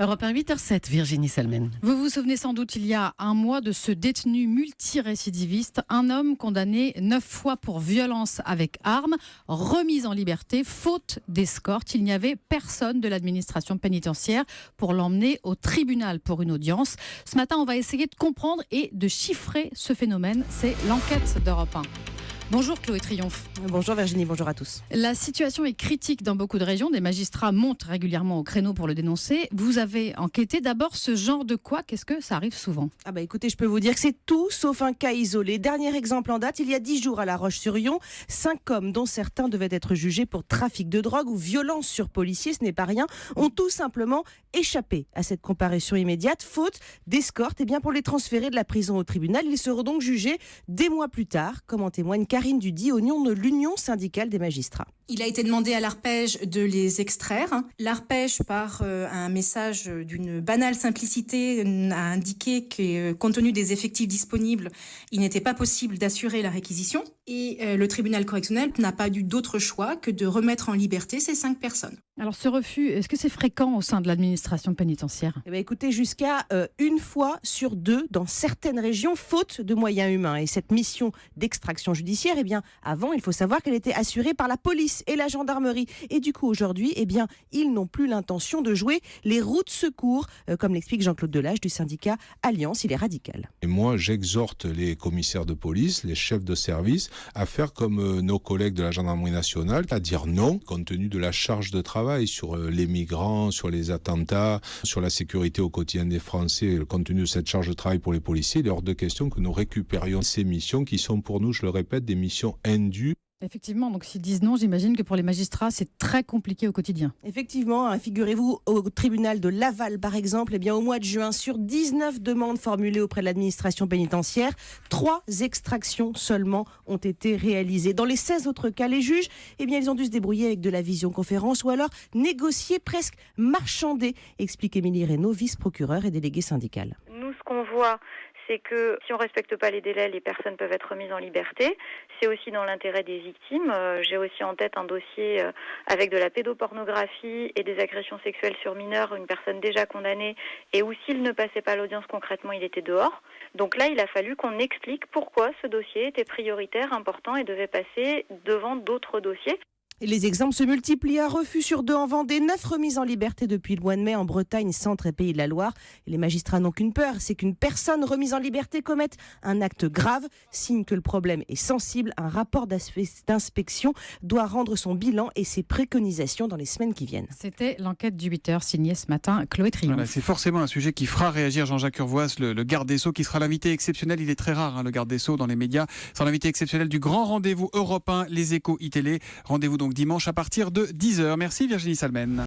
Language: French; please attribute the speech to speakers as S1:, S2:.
S1: Europe 1, 8h07, Virginie Salmen.
S2: Vous vous souvenez sans doute il y a un mois de ce détenu multirécidiviste, un homme condamné 9 fois pour violence avec arme, remis en liberté, faute d'escorte. Il n'y avait personne de l'administration pénitentiaire pour l'emmener au tribunal pour une audience. Ce matin, on va essayer de comprendre et de chiffrer ce phénomène. C'est l'enquête d'Europe 1. Bonjour Chloé Triomphe.
S3: Bonjour Virginie, bonjour à tous.
S2: La situation est critique dans beaucoup de régions. Des magistrats montent régulièrement au créneau pour le dénoncer. Vous avez enquêté d'abord ce genre de quoi ? Qu'est-ce que ça arrive souvent ?
S3: Écoutez, je peux vous dire que c'est tout sauf un cas isolé. Dernier exemple en date, il y a 10 jours à La Roche-sur-Yon, 5 hommes dont certains devaient être jugés pour trafic de drogue ou violence sur policiers, ce n'est pas rien, ont tout simplement échappé à cette comparution immédiate, faute d'escorte. Et bien pour les transférer de la prison au tribunal, ils seront donc jugés des mois plus tard, comme en témoigne Karine Dudy, au nom de l'Union syndicale des magistrats.
S4: Il a été demandé à l'Arpège de les extraire. L'Arpège, par un message d'une banale simplicité, a indiqué que, compte tenu des effectifs disponibles, il n'était pas possible d'assurer la réquisition. Et le tribunal correctionnel n'a pas eu d'autre choix que de remettre en liberté ces 5 personnes.
S2: Alors ce refus, est-ce que c'est fréquent au sein de l'administration pénitentiaire ?
S3: Écoutez, jusqu'à une fois sur 2 dans certaines régions, faute de moyens humains. Et cette mission d'extraction judiciaire, avant, il faut savoir qu'elle était assurée par la police et la gendarmerie. Et du coup, aujourd'hui, ils n'ont plus l'intention de jouer les roues de secours, comme l'explique Jean-Claude Delage du syndicat Alliance. Il est radical.
S5: Et moi, j'exhorte les commissaires de police, les chefs de service, à faire comme nos collègues de la gendarmerie nationale, à dire non, compte tenu de la charge de travail sur les migrants, sur les attentats, sur la sécurité au quotidien des Français, compte tenu de cette charge de travail pour les policiers. Il est hors de question que nous récupérions ces missions qui sont pour nous, je le répète, des missions indues.
S2: Effectivement, donc s'ils disent non, j'imagine que pour les magistrats, c'est très compliqué au quotidien.
S3: Effectivement, figurez-vous, au tribunal de Laval, par exemple, au mois de juin, sur 19 demandes formulées auprès de l'administration pénitentiaire, 3 extractions seulement ont été réalisées. Dans les 16 autres cas, les juges, ils ont dû se débrouiller avec de la visioconférence ou alors négocier, presque marchander, explique Émilie Reynaud, vice-procureure et déléguée syndicale.
S6: Nous, ce qu'on voit, c'est que si on ne respecte pas les délais, les personnes peuvent être remises en liberté. C'est aussi dans l'intérêt des victimes. J'ai aussi en tête un dossier avec de la pédopornographie et des agressions sexuelles sur mineurs, une personne déjà condamnée, et où s'il ne passait pas l'audience concrètement, il était dehors. Donc là, il a fallu qu'on explique pourquoi ce dossier était prioritaire, important et devait passer devant d'autres dossiers.
S3: Et les exemples se multiplient. Un refus sur 2 en Vendée, 9 remises en liberté depuis le mois de mai en Bretagne, Centre et Pays de la Loire. Et les magistrats n'ont qu'une peur, c'est qu'une personne remise en liberté commette un acte grave, signe que le problème est sensible. Un rapport d'inspection doit rendre son bilan et ses préconisations dans les semaines qui viennent.
S2: C'était l'enquête du 8h signée ce matin Chloé Triomphe.
S7: Voilà, c'est forcément un sujet qui fera réagir Jean-Jacques Urvoas, le garde des Sceaux, qui sera l'invité exceptionnel. Il est très rare, le garde des Sceaux dans les médias. C'est l'invité exceptionnel du grand rendez-vous Europe 1, les Échos iTélé. Rendez-vous donc dimanche à partir de 10h. Merci Virginie Salmen.